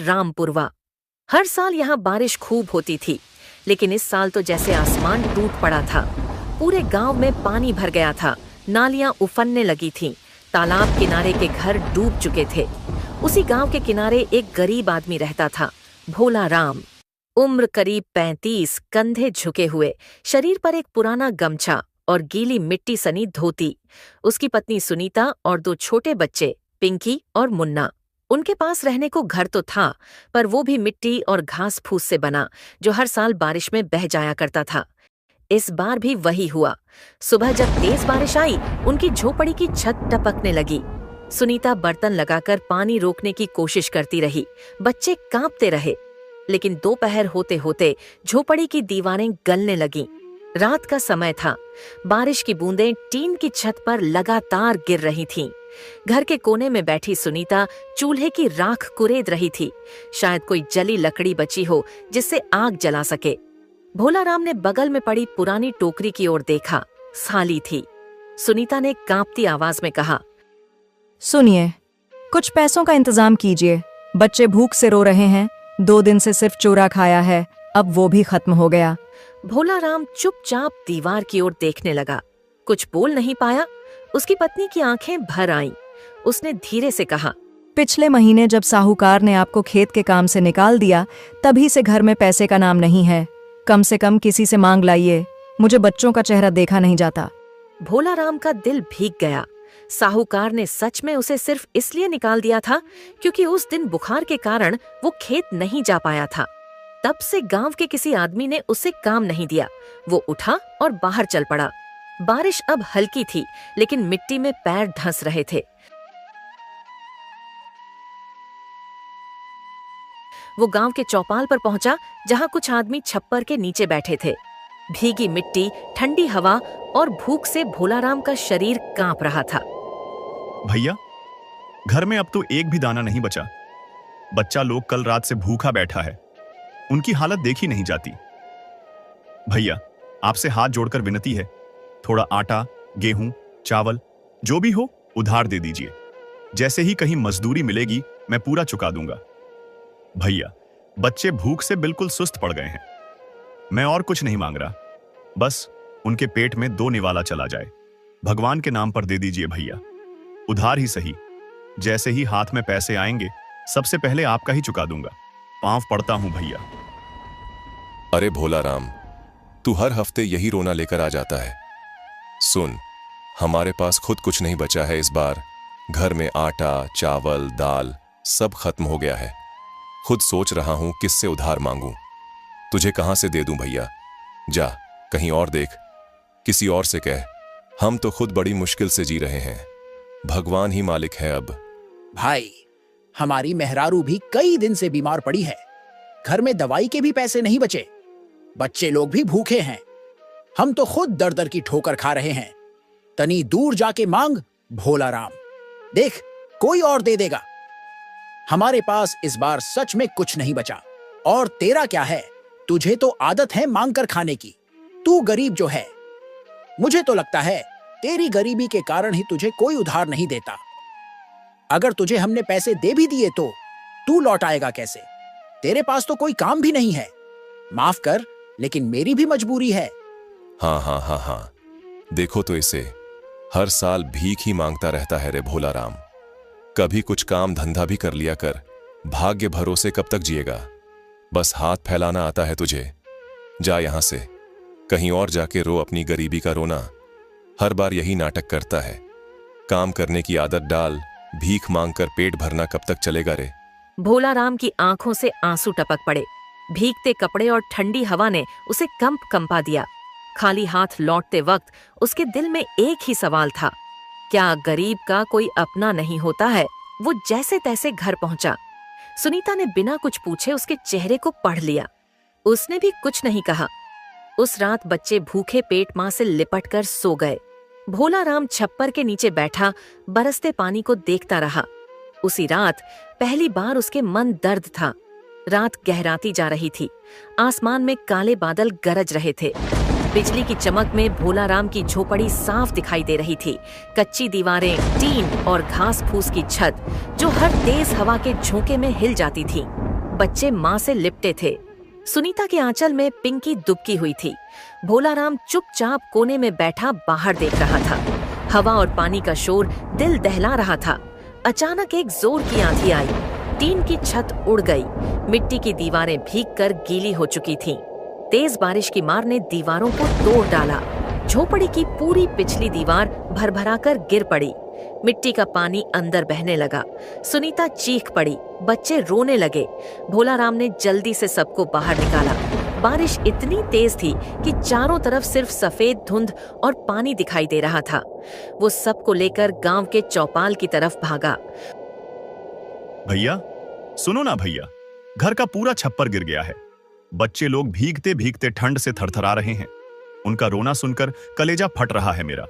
रामपुरवा। हर साल यहाँ बारिश खूब होती थी, लेकिन इस साल तो जैसे आसमान टूट पड़ा था। पूरे गांव में पानी भर गया था, नालियां उफनने लगी थीं, तालाब किनारे के घर डूब चुके थे। उसी गांव के किनारे एक गरीब आदमी रहता था, भोला राम। उम्र करीब 35, कंधे झुके हुए, शरीर पर एक पुराना गमछा और गीली मिट्टी सनी धोती। उसकी पत्नी सुनीता और 2 छोटे बच्चे, पिंकी और मुन्ना। उनके पास रहने को घर तो था, पर वो भी मिट्टी और घास फूस से बना, जो हर साल बारिश में बह जाया करता था। इस बार भी वही हुआ। सुबह जब तेज बारिश आई, उनकी झोपड़ी की छत टपकने लगी। सुनीता बर्तन लगाकर पानी रोकने की कोशिश करती रही, बच्चे कांपते रहे। लेकिन दोपहर होते होते झोपड़ी की दीवारें गलने लगीं। रात का समय था, बारिश की बूंदें टीन की छत पर लगातार गिर रही थीं। घर के कोने में बैठी सुनीता चूल्हे की राख कुरेद रही थी। शायद कोई जली लकड़ी बची हो जिससे आग जला सके। भोला राम ने बगल में पड़ी पुरानी टोकरी की ओर देखा, खाली थी। सुनीता ने कांपती आवाज में कहा, सुनिए, कुछ पैसों का इंतजाम कीजिए। बच्चे भूख से रो रहे हैं, 2 दिन से सिर्फ चूरा खाया है, अब वो भी खत्म हो गया। भोला राम चुपचाप दीवार की ओर देखने लगा। कुछ बोल नहीं पाया। उसकी पत्नी की आंखें भर आईं। उसने धीरे से कहा, पिछले महीने जब साहूकार ने आपको खेत के काम से निकाल दिया, तभी से घर में पैसे का नाम नहीं है। कम से कम किसी से मांग लाइए, मुझे बच्चों का चेहरा देखा नहीं जाता। भोला राम का दिल भीग गया। साहूकार ने सच में उसे सिर्फ इसलिए निकाल दिया था क्योंकि उस दिन बुखार के कारण वो खेत नहीं जा पाया था। तब से गांव के किसी आदमी ने उसे काम नहीं दिया। वो उठा और बाहर चल पड़ा। बारिश अब हल्की थी, लेकिन मिट्टी में पैर धंस रहे थे। वो गांव के चौपाल पर पहुंचा, जहां कुछ आदमी छप्पर के नीचे बैठे थे। भीगी मिट्टी, ठंडी हवा और भूख से भोला राम का शरीर कांप रहा था। भैया, घर में अब तो एक भी दाना नहीं बचा। बच्चा लोग कल रात से भूखा बैठा है, उनकी हालत देखी नहीं जाती। भैया, आपसे हाथ जोड़कर विनती है, थोड़ा आटा, गेहूं, चावल जो भी हो उधार दे दीजिए। जैसे ही कहीं मजदूरी मिलेगी मैं पूरा चुका दूंगा। भैया, बच्चे भूख से बिल्कुल सुस्त पड़ गए हैं। मैं और कुछ नहीं मांग रहा, बस उनके पेट में 2 निवाला चला जाए। भगवान के नाम पर दे दीजिए भैया, उधार ही सही। जैसे ही हाथ में पैसे आएंगे सबसे पहले आपका ही चुका दूंगा। पांव पड़ता हूं भैया। अरे भोला राम, तू हर हफ्ते यही रोना लेकर आ जाता है। सुन, हमारे पास खुद कुछ नहीं बचा है इस बार। घर में आटा, चावल, दाल सब खत्म हो गया है। खुद सोच रहा हूं किससे उधार मांगूं। तुझे कहां से दे दूं भैया? जा कहीं और देख, किसी और से कह। हम तो खुद बड़ी मुश्किल से जी रहे हैं, भगवान ही मालिक है अब। भाई, हमारी मेहरारू भी कई दिन से बीमार पड़ी है। घर में दवाई के भी पैसे नहीं बचे। बच्चे लोग भी भूखे हैं। हम तो खुद दर दर की ठोकर खा रहे हैं। तनी दूर जाके मांग भोला राम, देख कोई और दे देगा। हमारे पास इस बार सच में कुछ नहीं बचा। और तेरा क्या है, तुझे तो आदत है मांग कर खाने की। तू गरीब जो है, मुझे तो लगता है तेरी गरीबी के कारण ही तुझे कोई उधार नहीं देता। अगर तुझे हमने पैसे दे भी दिए तो तू लौट आएगा कैसे? तेरे पास तो कोई काम भी नहीं है। माफ कर, लेकिन मेरी भी मजबूरी है। हाँ, देखो तो इसे, हर साल भीख ही मांगता रहता है रे भोला राम। कभी कुछ काम धंधा भी कर लिया कर। भाग्य भरोसे कब तक जिएगा? बस हाथ फैलाना आता है तुझे। जा यहां से, कहीं और जाके रो अपनी गरीबी का रोना। हर बार यही नाटक करता है। काम करने की आदत डाल, भीख मांगकर पेट भरना कब तक चलेगा रे? भोला राम की आंखों से आंसू टपक पड़े। भीगते कपड़े और ठंडी हवा ने उसे कंपा दिया। खाली हाथ लौटते वक्त उसके दिल में एक ही सवाल था, क्या गरीब का कोई अपना नहीं होता है? वो जैसे तैसे घर पहुंचा। सुनीता ने बिना कुछ पूछे उसके चेहरे को पढ़ लिया। उसने भी कुछ नहीं कहा। उस रात बच्चे भूखे पेट मां से लिपट कर सो गए। भोला राम छप्पर के नीचे बैठा बरसते पानी को देखता रहा। उसी रात पहली बार उसके मन दर्द था। रात गहराती जा रही थी। आसमान में काले बादल गरज रहे थे। बिजली की चमक में भोला राम की झोपड़ी साफ दिखाई दे रही थी। कच्ची दीवारें, टीन और घास फूस की छत जो हर तेज हवा के झोंके में हिल जाती थी। बच्चे माँ से लिपटे थे। सुनीता के आंचल में पिंकी दुबकी हुई थी। भोलाराम चुपचाप कोने में बैठा बाहर देख रहा था। हवा और पानी का शोर दिल दहला रहा था। अचानक एक जोर की आंधी आई। टीन की छत उड़ गई। मिट्टी की दीवारें भीगकर गीली हो चुकी थीं। तेज बारिश की मार ने दीवारों को तोड़ डाला। झोपड़ी की पूरी पिछली दीवार भरभराकर गिर पड़ी। मिट्टी का पानी अंदर बहने लगा। सुनीता चीख पड़ी। बच्चे रोने लगे। भोलाराम ने जल्दी से सबको बाहर निकाला। बारिश इतनी तेज थी कि चारों तरफ सिर्फ सफेद धुंध और पानी दिखाई दे रहा था। वो सबको लेकर गांव के चौपाल की तरफ भागा। भैया, सुनो ना भैया, घर का पूरा छप्पर गिर गया है। बच्चे लोग भीगते भीगते ठंड से थरथरा रहे हैं। उनका रोना सुनकर कलेजा फट रहा है मेरा।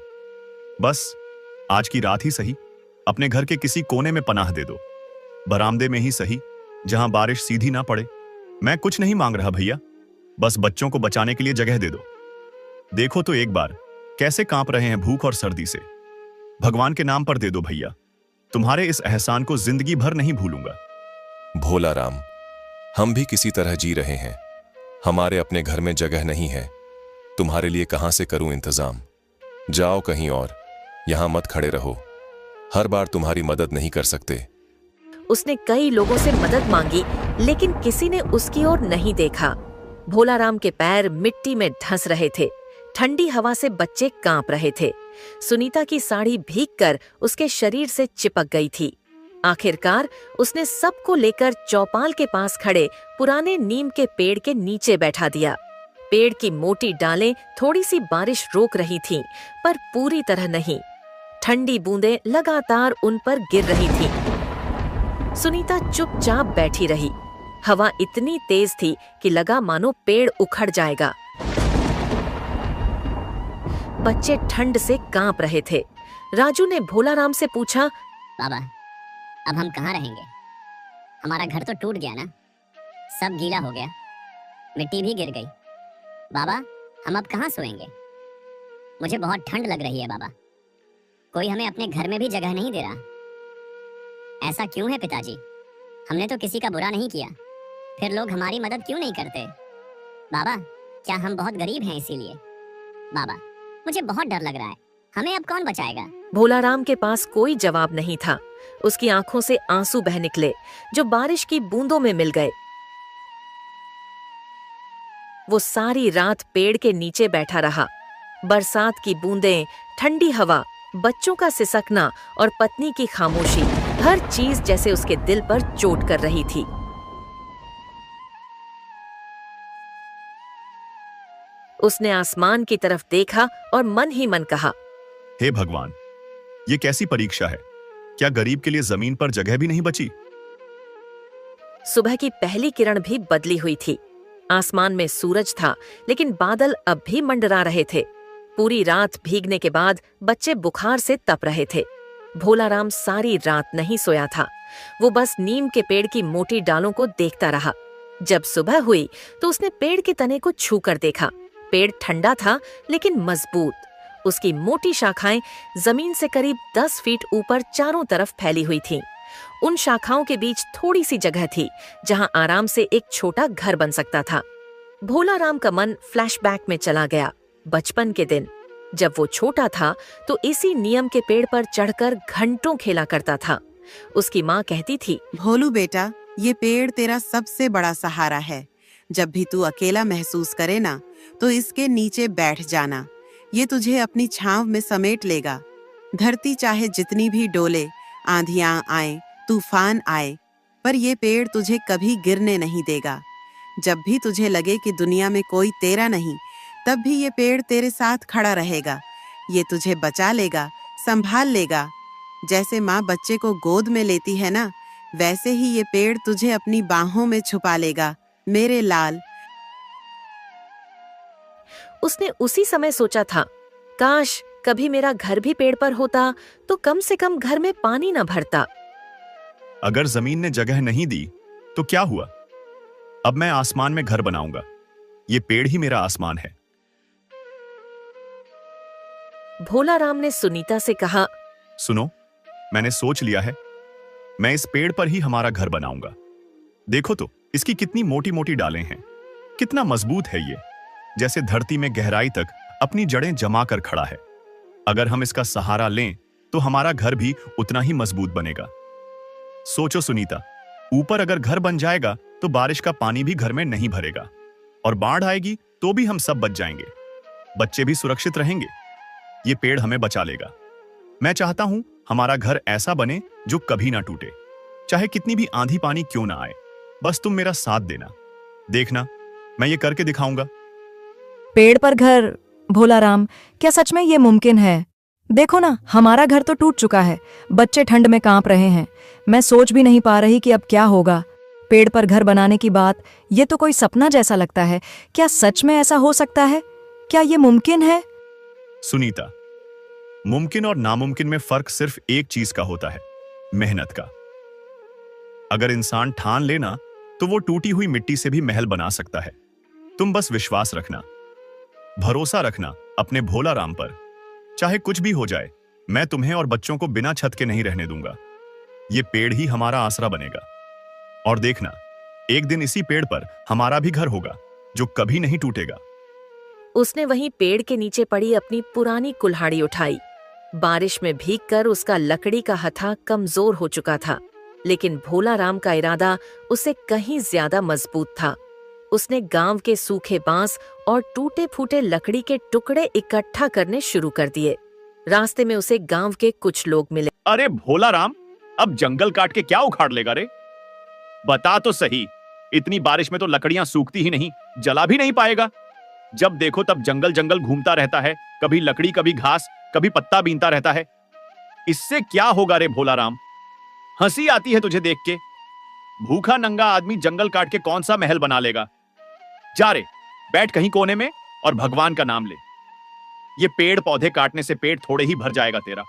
बस आज की रात ही सही अपने घर के किसी कोने में पनाह दे दो, बरामदे में ही सही, जहां बारिश सीधी ना पड़े। मैं कुछ नहीं मांग रहा भैया, बस बच्चों को बचाने के लिए जगह दे दो। देखो तो एक बार कैसे कांप रहे हैं भूख और सर्दी से। भगवान के नाम पर दे दो भैया, तुम्हारे इस एहसान को जिंदगी भर नहीं भूलूंगा। भोलाराम, हम भी किसी तरह जी रहे हैं। हमारे अपने घर में जगह नहीं है। तुम्हारे लिए कहां से करूं इंतजाम? जाओ कहीं और, यहां मत खड़े रहो। हर बार तुम्हारी मदद नहीं कर सकते। उसने कई लोगों से मदद मांगी, लेकिन किसी ने उसकी ओर नहीं देखा। भोलाराम के पैर मिट्टी में धंस रहे थे। ठंडी हवा से बच्चे कांप रहे थे। सुनीता की साड़ी भीगकर उसके शरीर से चिपक गई थी। आखिरकार उसने सबको लेकर चौपाल के पास खड़े पुराने नीम के पेड़ के नीचे बैठा दिया। पेड़ की मोटी डालें थोड़ी सी बारिश रोक रही थीं, पर पूरी तरह नहीं। ठंडी बूंदें लगातार उन पर गिर रही थीं। सुनीता चुपचाप बैठी रही। हवा इतनी तेज थी कि लगा मानो पेड़ उखड़ जाएगा। बच्चे ठंड से कांप रहे थे। राजू ने भोलाराम से पूछा, बाबा, अब हम कहाँ रहेंगे? हमारा घर तो टूट गया ना, सब गीला हो गया, मिट्टी भी गिर गई। बाबा, हम अब कहाँ सोएंगे? मुझे बहुत ठंड लग रही है बाबा। कोई हमें अपने घर में भी जगह नहीं दे रहा। ऐसा क्यों है पिताजी? हमने तो किसी का बुरा नहीं किया, फिर लोग हमारी मदद क्यों नहीं करते? बाबा, क्या हम बहुत गरीब हैं इसीलिए? बाबा, मुझे बहुत डर लग रहा है, हमें अब कौन बचाएगा? भोलाराम के पास कोई जवाब नहीं था। उसकी आंखों से आंसू बह निकले, जो बारिश की बूंदों में मिल गए। वो सारी रात पेड़ के नीचे बैठा रहा। बरसात की बूंदें, ठंडी हवा, बच्चों का सिसकना और पत्नी की खामोशी, हर चीज जैसे उसके दिल पर चोट कर रही थी। उसने आसमान की तरफ देखा और मन ही मन कहा, हे भगवान, ये कैसी परीक्षा है? क्या गरीब के लिए जमीन पर जगह भी नहीं बची? सुबह की पहली किरण भी बदली हुई थी। आसमान में सूरज था, लेकिन बादल अब भी मंडरा रहे थे। पूरी रात भीगने के बाद बच्चे बुखार से तप रहे थे। भोलाराम सारी रात नहीं सोया था। वो बस नीम के पेड़ की मोटी डालों को देखता रहा। जब सुबह हुई तो उसने पेड़ के तने को छू कर देखा। पेड़ ठंडा था, लेकिन मजबूत। उसकी मोटी शाखाएं जमीन से करीब 10 फीट ऊपर चारों तरफ फैली हुई थीं। उन शाखाओं के बीच थोड़ी सी जगह थी, जहां आराम से एक छोटा घर बन सकता था। भोलाराम का मन फ्लैशबैक में चला गया। बचपन के दिन, जब वो छोटा था तो इसी नियम के पेड़ पर चढ़कर घंटों खेला करता था। उसकी माँ कहती थी, भोलू बेटा, ये पेड़ तेरा सबसे बड़ा सहारा है। जब भी तू अकेला महसूस करे ना, तो इसके नीचे बैठ जाना। ये तुझे अपनी छांव में समेट लेगा। धरती चाहे जितनी भी डोले, आंधियां आए, तूफान आए, पर ये पेड़ तुझे कभी गिरने नहीं देगा। जब भी तुझे लगे कि दुनिया में कोई तेरा नहीं, तब भी ये पेड़ तेरे साथ खड़ा रहेगा। ये तुझे बचा लेगा, संभाल लेगा। जैसे माँ बच्चे को गोद में लेती है ना, वैसे ही ये पेड़ तुझे अपनी बाहों में छुपा लेगा, मेरे लाल। उसने उसी समय सोचा था, काश कभी मेरा घर भी पेड़ पर होता तो कम से कम घर में पानी न भरता। अगर जमीन ने जगह नहीं दी तो क्या हुआ? अब मैं आसमान में घर बनाऊंगा। ये पेड़ ही मेरा आसमान है। भोलाराम ने सुनीता से कहा, सुनो, मैंने सोच लिया है। मैं इस पेड़ पर ही हमारा घर बनाऊंगा। देखो तो, इसकी कितनी मोटी मोटी डालें हैं, कितना मजबूत है ये, जैसे धरती में गहराई तक अपनी जड़ें जमा कर खड़ा है। अगर हम इसका सहारा लें तो हमारा घर भी उतना ही मजबूत बनेगा। सोचो सुनीता, ऊपर अगर घर बन जाएगा तो बारिश का पानी भी घर में नहीं भरेगा, और बाढ़ आएगी तो भी हम सब बच जाएंगे, बच्चे भी सुरक्षित रहेंगे। ये पेड़ हमें बचा लेगा। मैं चाहता हूं हमारा घर ऐसा बने जो कभी ना टूटे, चाहे कितनी भी आंधी पानी क्यों ना आए। बस तुम मेरा साथ देना, देखना मैं ये करके दिखाऊंगा। पेड़ पर घर? भोलाराम, क्या सच में ये मुमकिन है? देखो ना, हमारा घर तो टूट चुका है, बच्चे ठंड में कांप रहे हैं। मैं सोच भी नहीं पा रही कि अब क्या होगा। पेड़ पर घर बनाने की बात, ये तो कोई सपना जैसा लगता है। क्या सच में ऐसा हो सकता है? क्या ये मुमकिन है? सुनीता, मुमकिन और नामुमकिन में फर्क सिर्फ एक चीज का होता है, मेहनत का। अगर इंसान ठान लेना तो वो टूटी हुई मिट्टी से भी महल बना सकता है। तुम बस विश्वास रखना, भरोसा रखना अपने भोलाराम पर। चाहे कुछ भी हो जाए, मैं तुम्हें और बच्चों को बिना छत के नहीं रहने दूंगा। ये पेड़ ही हमारा आसरा बनेगा। और देखना, एक दिन इसी पेड़ पर हमारा भी घर होगा जो कभी नहीं टूटेगा। उसने वहीं पेड़ के नीचे पड़ी अपनी पुरानी कुल्हाड़ी उठाई। बारिश में भीगकर उसका लकड़ी का हथा कमजोर हो चुका था, लेकिन भोलाराम का इरादा उससे कहीं ज्यादा मजबूत था। उसने गांव के सूखे बांस और टूटे फूटे लकड़ी के टुकड़े इकट्ठा करने शुरू कर दिए। रास्ते में उसे गांव के कुछ लोग मिले। अरे भोलाराम, अब जंगल काट के क्या उखाड़ लेगा रे? बता तो सही, इतनी बारिश में तो लकड़ियां सूखती ही नहीं, जला भी नहीं पाएगा। जब देखो तब जंगल जंगल घूमता रहता है, कभी लकड़ी कभी घास कभी पत्ता बीनता रहता है। इससे क्या होगा रे भोलाराम? हंसी आती है तुझे देख के। भूखा नंगा आदमी जंगल काट के कौन सा महल बना लेगा? जा रे, बैठ कहीं कोने में और भगवान का नाम ले। ये पेड़ पौधे काटने से पेट थोड़े ही भर जाएगा तेरा।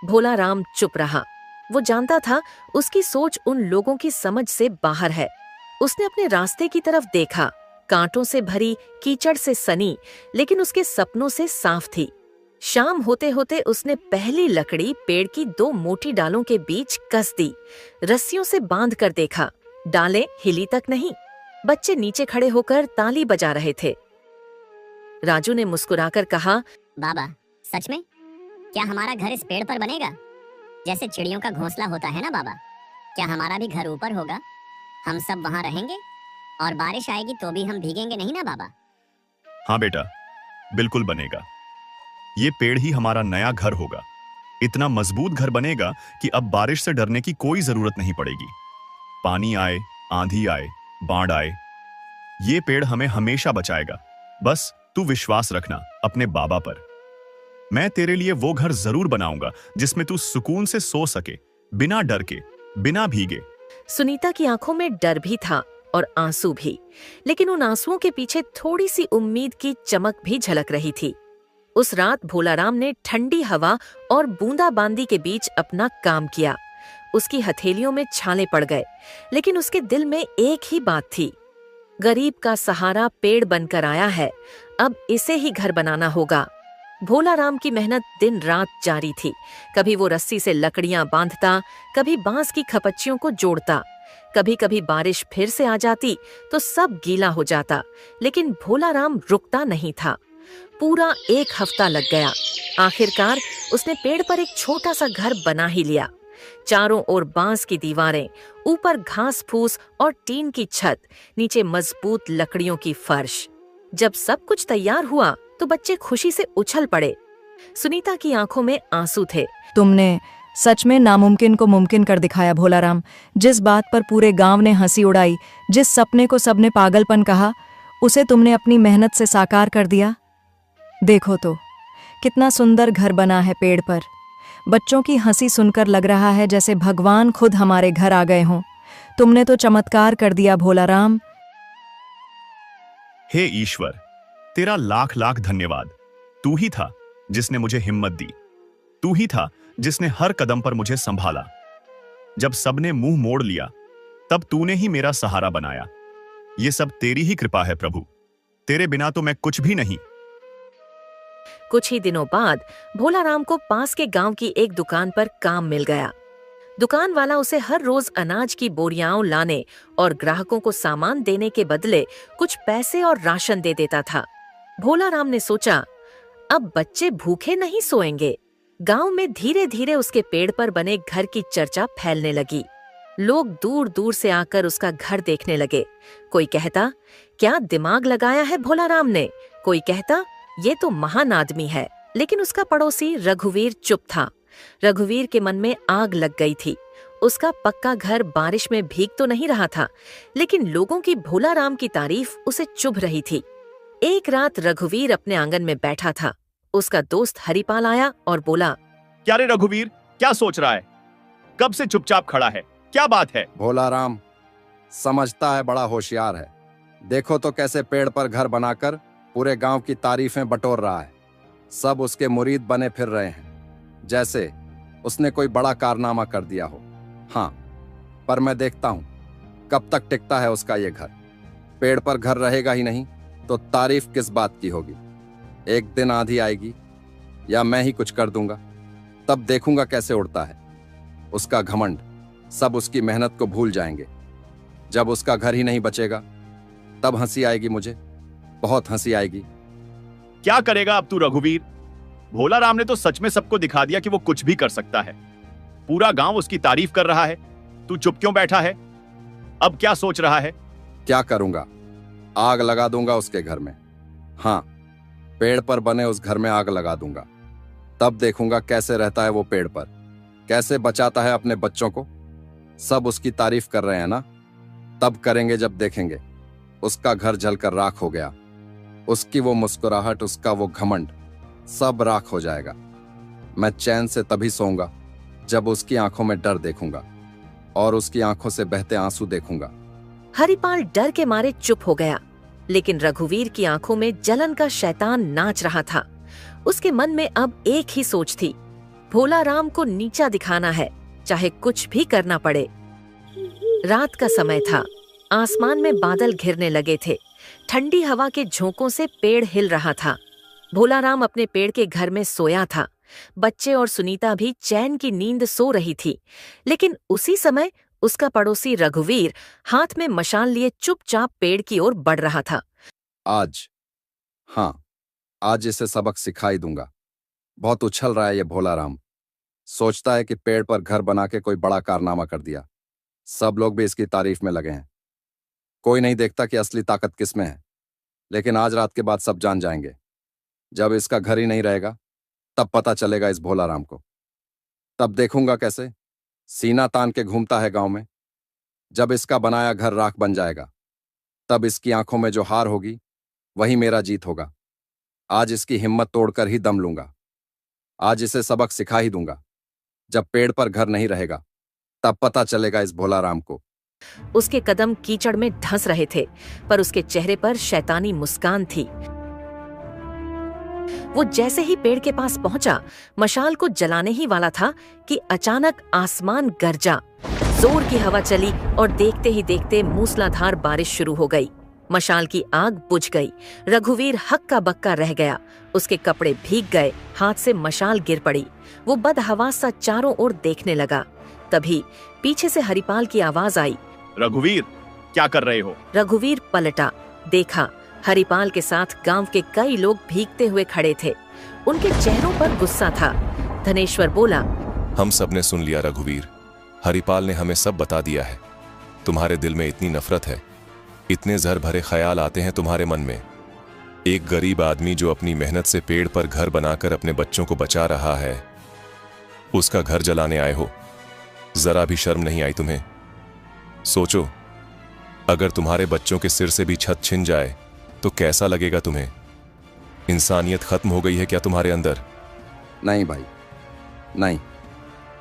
भोलाराम चुप रहा। वो जानता था उसकी सोच उन लोगों की समझ से बाहर है। उसने अपने रास्ते की तरफ देखा, कांटों से भरी, कीचड़ से सनी, लेकिन उसके सपनों से साफ थी। शाम होते होते उसने पहली लकड़ी पेड़ की 2 मोटी डालों के बीच कस दी। रस्सियों से बांध कर देखा, डालें हिली तक नहीं। बच्चे नीचे खड़े होकर ताली बजा रहे थे। राजू ने मुस्कुराकर कहा, बाबा, सच में? क्या हमारा घर इस पेड़ पर बनेगा? जैसे चिड़ियों का घोंसला होता है ना बाबा, क्या हमारा भी घर ऊपर होगा? हम सब वहां रहेंगे और बारिश आएगी तो भी हम भीगेंगे नहीं ना बाबा? हाँ बेटा, बिल्कुल बनेगा। ये पेड़ ही हमारा नया घर होगा। इतना मजबूत घर बनेगा कि अब बारिश से डरने की कोई जरूरत नहीं पड़ेगी। पानी आए, आंधी आए, बाढ़ आए, ये पेड़ हमें हमेशा बचाएगा। बस तू विश्वास रखना अपने बाबा पर। मैं तेरे लिए वो घर जरूर बनाऊंगा जिसमें तू सुकून से सो सके, बिना डर के, बिना भीगे। सुनीता की आंखों में डर भी था और आंसू भी, लेकिन उन आंसुओं के पीछे थोड़ी सी उम्मीद की चमक भी झलक रही थी। उस रात भोलाराम ने ठंडी हवा और बूंदाबांदी के बीच अपना काम किया। उसकी हथेलियों में छाले पड़ गए, लेकिन उसके दिल में एक ही बात थी, गरीब का सहारा पेड़ बनकर आया है, अब इसे ही घर बनाना होगा। भोलाराम की मेहनत दिन रात जारी थी। कभी वो रस्सी से लकड़ियां बांधता, कभी बांस की खपच्चियों को जोड़ता। कभी कभी बारिश फिर से आ जाती तो सब गीला हो जाता, लेकिन भोलाराम रुकता नहीं था। पूरा 1 हफ्ता लग गया। आखिरकार उसने पेड़ पर एक छोटा सा घर बना ही लिया। चारों ओर बांस की दीवारें, ऊपर घास फूस और टीन की छत, नीचे मजबूत लकड़ियों की फर्श। जब सब कुछ तैयार हुआ तो बच्चे खुशी से उछल पड़े। सुनीता की आंखों में आंसू थे। तुमने सच में नामुमकिन को मुमकिन कर दिखाया भोलाराम। जिस बात पर पूरे गांव ने हंसी उड़ाई, जिस सपने को सबने पागलपन कहा, उसे तुमने अपनी मेहनत से साकार कर दिया। देखो तो, कितना सुंदर घर बना है पेड़ पर। बच्चों की हंसी सुनकर लग रहा है जैसे भगवान खुद हमारे घर आ गए हों। तुमने तो चमत्कार कर दिया भोलाराम। हे ईश्वर, तेरा लाख लाख धन्यवाद। तू ही था जिसने मुझे हिम्मत दी, तू ही था जिसने हर कदम पर मुझे संभाला। जब सबने मुंह मोड़ लिया, तब तूने ही मेरा सहारा बनाया। ये सब तेरी ही कृपा है प्रभु, तेरे बिना तो मैं कुछ भी नहीं। कुछ ही दिनों बाद भोलाराम को पास के गांव की एक दुकान पर काम मिल गया। दुकान वाला उसे हर रोज अनाज की बोरियां लाने और ग्राहकों को सामान देने के बदले कुछ पैसे और राशन दे देता था। भोला राम ने सोचा, अब बच्चे भूखे नहीं सोएंगे। गांव में धीरे धीरे उसके पेड़ पर बने घर की चर्चा फैलने लगी। लोग दूर दूर से आकर उसका घर देखने लगे। कोई कहता, क्या दिमाग लगाया है भोला राम ने। कोई कहता, ये तो महान आदमी है। लेकिन उसका पड़ोसी रघुवीर चुप था। रघुवीर के मन में आग लग गई थी। उसका पक्का घर बारिश में भीग तो नहीं रहा था, लेकिन लोगों की भोला राम की तारीफ उसे चुभ रही थी। एक रात रघुवीर अपने आंगन में बैठा था। उसका दोस्त हरिपाल आया और बोला, क्या रे रघुवीर, क्या सोच रहा है? कब से चुपचाप खड़ा है, क्या बात है? भोला राम समझता है, बड़ा होशियार है। देखो तो कैसे पेड़ पर घर बनाकर पूरे गांव की तारीफें बटोर रहा है। सब उसके मुरीद बने फिर रहे हैं, जैसे उसने कोई बड़ा कारनामा कर दिया हो। हाँ, पर मैं देखता हूं कब तक टिकता है उसका ये घर। पेड़ पर घर रहेगा ही नहीं तो तारीफ किस बात की होगी। एक दिन आंधी आएगी या मैं ही कुछ कर दूंगा, तब देखूंगा कैसे उड़ता है उसका घमंड। सब उसकी मेहनत को भूल जाएंगे। जब उसका घर ही नहीं बचेगा तब हंसी आएगी मुझे, बहुत हंसी आएगी। क्या करेगा अब तू रघुवीर? भोला राम ने तो सच में सबको दिखा दिया कि वो कुछ भी कर सकता है। पूरा गांव उसकी तारीफ कर रहा है, तू चुप क्यों बैठा है? अब क्या सोच रहा है? क्या करूंगा, आग लगा दूंगा उसके घर में। हाँ, पेड़ पर बने उस घर में आग लगा दूंगा। तब देखूंगा कैसे रहता है वो पेड़ पर, कैसे बचाता है अपने बच्चों को। सब उसकी तारीफ कर रहे हैं ना, तब करेंगे जब देखेंगे उसका घर जलकर राख हो गया। उसकी वो मुस्कुराहट, उसका वो घमंड, सब राख हो जाएगा। मैं चैन से तभी सोऊंगा जब उसकी आंखों में डर देखूंगा और उसकी आंखों से बहते आंसू देखूंगा। हरिपाल डर के मारे चुप हो गया, लेकिन रघुवीर की आंखों में जलन का शैतान नाच रहा था। उसके मन में अब एक ही सोच थी, भोला राम को नीचा दिखाना है, चाहे कुछ भी करना पड़े। रात का समय था। आसमान में बादल घिरने लगे थे। ठंडी हवा के झोंकों से पेड़ हिल रहा था। भोला राम अपने पेड़ के घर में सोया था। बच्चे और सुनीता भी चैन की नींद सो रही थी। लेकिन उसी समय उसका पड़ोसी रघुवीर हाथ में मशाल लिए चुपचाप पेड़ की ओर बढ़ रहा था। आज इसे सबक सिखाई दूंगा। बहुत उछल रहा है ये भोला राम। सोचता है कि पेड़ पर घर बना के कोई बड़ा कारनामा कर दिया। सब लोग भी इसकी तारीफ में लगे हैं। कोई नहीं देखता कि असली ताकत किसमें है। लेकिन आज रात के बाद सब जान जाएंगे। जब इसका घर ही नहीं रहेगा तब पता चलेगा इस भोला राम को। तब देखूंगा कैसे सीना तान के घूमता है गांव में। जब इसका बनाया घर राख बन जाएगा तब इसकी आंखों में जो हार होगी वही मेरा जीत होगा। आज इसकी हिम्मत तोड़कर ही दम लूंगा। आज इसे सबक सिखा ही दूंगा। जब पेड़ पर घर नहीं रहेगा तब पता चलेगा इस भोला राम को। उसके कदम कीचड़ में धंस रहे थे, पर उसके चेहरे पर शैतानी मुस्कान थी। वो जैसे ही पेड़ के पास पहुंचा, मशाल को जलाने ही वाला था कि अचानक आसमान गरजा। जोर की हवा चली और देखते ही देखते मूसलाधार बारिश शुरू हो गई। मशाल की आग बुझ गई। रघुवीर हक्का बक्का रह गया। उसके कपड़े भीग गए, हाथ से मशाल गिर पड़ी। वो बदहवास सा चारों ओर देखने लगा। तभी पीछे से हरिपाल की आवाज आई, रघुवीर, क्या कर रहे हो? रघुवीर पलटा, देखा हरिपाल के साथ गांव के कई लोग भीगते हुए खड़े थे। उनके चेहरों पर गुस्सा था। धनेश्वर बोला, हम सब ने सुन लिया रघुवीर। हरिपाल ने हमें सब बता दिया है। तुम्हारे दिल में इतनी नफरत है, इतने जहर भरे ख्याल आते हैं तुम्हारे मन में। एक गरीब आदमी जो अपनी मेहनत से पेड़ पर घर बनाकर अपने बच्चों को बचा रहा है, उसका घर जलाने आए हो। जरा भी शर्म नहीं आई तुम्हें? सोचो, अगर तुम्हारे बच्चों के सिर से भी छत छिन जाए तो कैसा लगेगा तुम्हें? इंसानियत खत्म हो गई है क्या तुम्हारे अंदर? नहीं भाई, नहीं,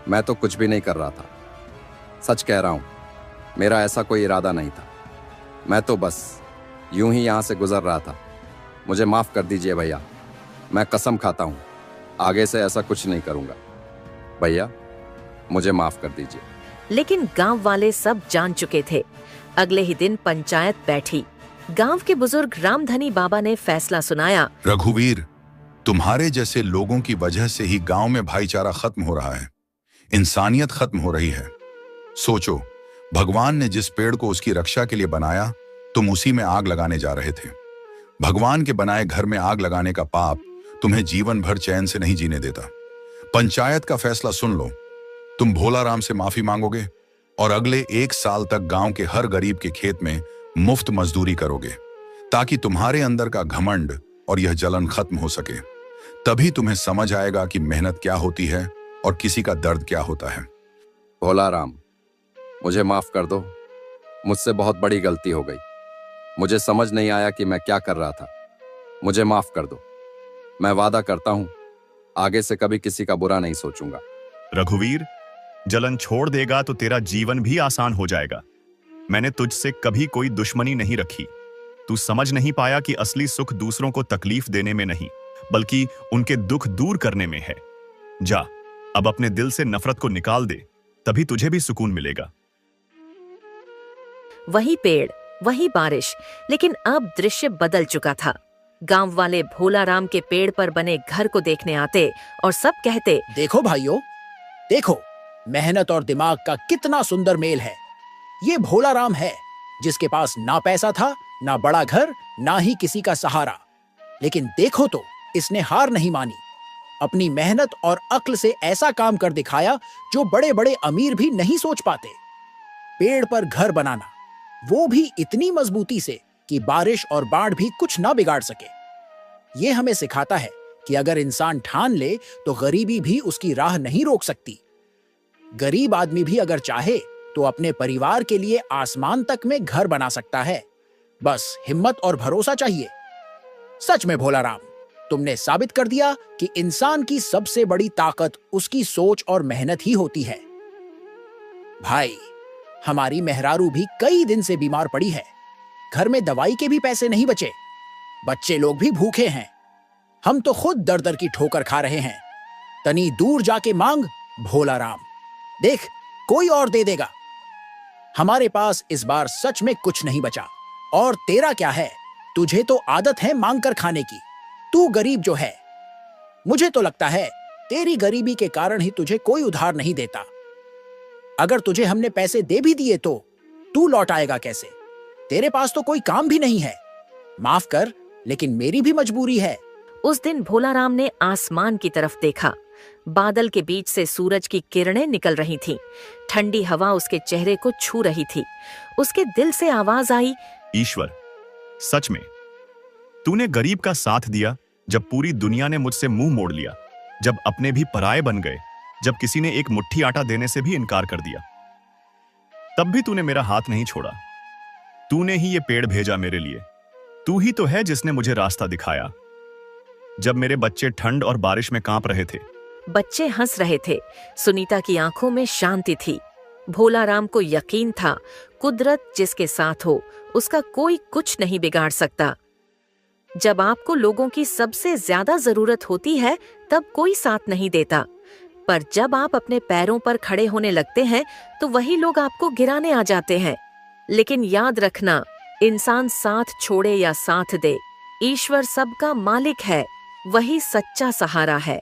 मैं तो कुछ भी नहीं कर रहा था। सच कह रहा हूं, मेरा ऐसा कोई इरादा नहीं था। मैं तो बस यूं ही यहां से गुजर रहा था। मुझे माफ कर दीजिए भैया। मैं कसम खाता हूं आगे से ऐसा कुछ नहीं करूंगा। भैया, मुझे माफ कर दीजिए। लेकिन गांव वाले सब जान चुके थे। अगले ही दिन पंचायत बैठी। गांव के बुजुर्ग रामधनी बाबा ने फैसला सुनाया, रघुवीर, तुम्हारे जैसे लोगों की वजह से ही गांव में भाईचारा खत्म हो रहा है। इंसानियत खत्म हो रही है। सोचो, भगवान ने जिस पेड़ को उसकी रक्षा के लिए बनाया, तुम उसी में आग लगाने जा रहे थे। भगवान के बनाए घर में आग लगाने का पाप तुम्हें जीवन भर चैन से नहीं जीने देता। पंचायत का फैसला सुन लो, तुम भोलाराम से माफी मांगोगे और अगले 1 साल तक गांव के हर गरीब के खेत में मुफ्त मजदूरी करोगे, ताकि तुम्हारे अंदर का घमंड और यह जलन खत्म हो सके। तभी तुम्हें समझ आएगा कि मेहनत क्या होती है और किसी का दर्द क्या होता है। भोलाराम, मुझे माफ कर दो। मुझसे बहुत बड़ी गलती हो गई। मुझे समझ नहीं आया कि मैं क्या कर रहा था। मुझे माफ कर दो। मैं वादा करता हूं, आगे से कभी किसी का बुरा नहीं सोचूंगा। रघुवीर, जलन छोड़ देगा तो तेरा जीवन भी आसान हो जाएगा। मैंने तुझसे कभी कोई दुश्मनी नहीं रखी। तू समझ नहीं पाया कि असली सुख दूसरों को तकलीफ देने में नहीं, बल्कि उनके दुख दूर करने में है। जा, अब अपने दिल से नफरत को निकाल दे, तभी तुझे भी सुकून मिलेगा। वही पेड़, वही बारिश, लेकिन अब दृश्य बदल चुका था। गांव वाले भोलाराम के पेड़ पर बने घर को देखने आते और सब कहते, देखो भाइयों, देखो, मेहनत और दिमाग का कितना सुंदर मेल है। ये भोलाराम है, जिसके पास ना पैसा था, ना बड़ा घर, ना ही किसी का सहारा। लेकिन देखो तो, इसने हार नहीं मानी। अपनी मेहनत और अक्ल से ऐसा काम कर दिखाया जो बड़े बड़े अमीर भी नहीं सोच पाते। पेड़ पर घर बनाना, वो भी इतनी मजबूती से कि बारिश और बाढ़ भी कुछ ना बिगाड़ सके। ये हमें सिखाता है कि अगर इंसान ठान ले तो गरीबी भी उसकी राह नहीं रोक सकती। गरीब आदमी भी अगर चाहे तो अपने परिवार के लिए आसमान तक में घर बना सकता है। बस हिम्मत और भरोसा चाहिए। सच में भोलाराम, तुमने साबित कर दिया कि इंसान की सबसे बड़ी ताकत उसकी सोच और मेहनत ही होती है। भाई, हमारी मेहरारू भी कई दिन से बीमार पड़ी है। घर में दवाई के भी पैसे नहीं बचे। बच्चे लोग भी भूखे हैं। हम तो खुद दर दर की ठोकर खा रहे हैं। तनी दूर जाके मांग भोलाराम, देख कोई और दे देगा। हमारे पास इस बार सच में कुछ नहीं बचा। और तेरा क्या है, तुझे तो आदत है मांग कर खाने की। तू गरीब जो है, मुझे तो लगता है तेरी गरीबी के कारण ही तुझे कोई उधार नहीं देता। अगर तुझे हमने पैसे दे भी दिए तो तू लौट आएगा कैसे? तेरे पास तो कोई काम भी नहीं है। माफ कर, लेकिन मेरी भी मजबूरी है। उस दिन भोलाराम ने आसमान की तरफ देखा। बादल के बीच से सूरज की किरणें निकल रही थीं। ठंडी हवा उसके चेहरे को छू रही थी। उसके दिल से आवाज आई, ईश्वर, सच में तूने गरीब का साथ दिया जब पूरी दुनिया ने मुझसे मुंह मोड़ लिया, जब अपने भी पराये बन गए, जब किसी ने एक मुट्ठी आटा देने से भी इनकार कर दिया। तब भी तूने मेरा हाथ नहीं छोड़ा। तूने ही ये पेड़ भेजा मेरे लिए। तू ही तो है जिसने मुझे रास्ता दिखाया जब मेरे बच्चे ठंड और बारिश में कांप रहे थे। बच्चे हंस रहे थे। सुनीता की आंखों में शांति थी। भोलाराम को यकीन था, कुदरत जिसके साथ हो उसका कोई कुछ नहीं बिगाड़ सकता। जब आपको लोगों की सबसे ज्यादा जरूरत होती है तब कोई साथ नहीं देता, पर जब आप अपने पैरों पर खड़े होने लगते हैं तो वही लोग आपको गिराने आ जाते हैं। लेकिन याद रखना, इंसान साथ छोड़े या साथ दे, ईश्वर सबका मालिक है, वही सच्चा सहारा है।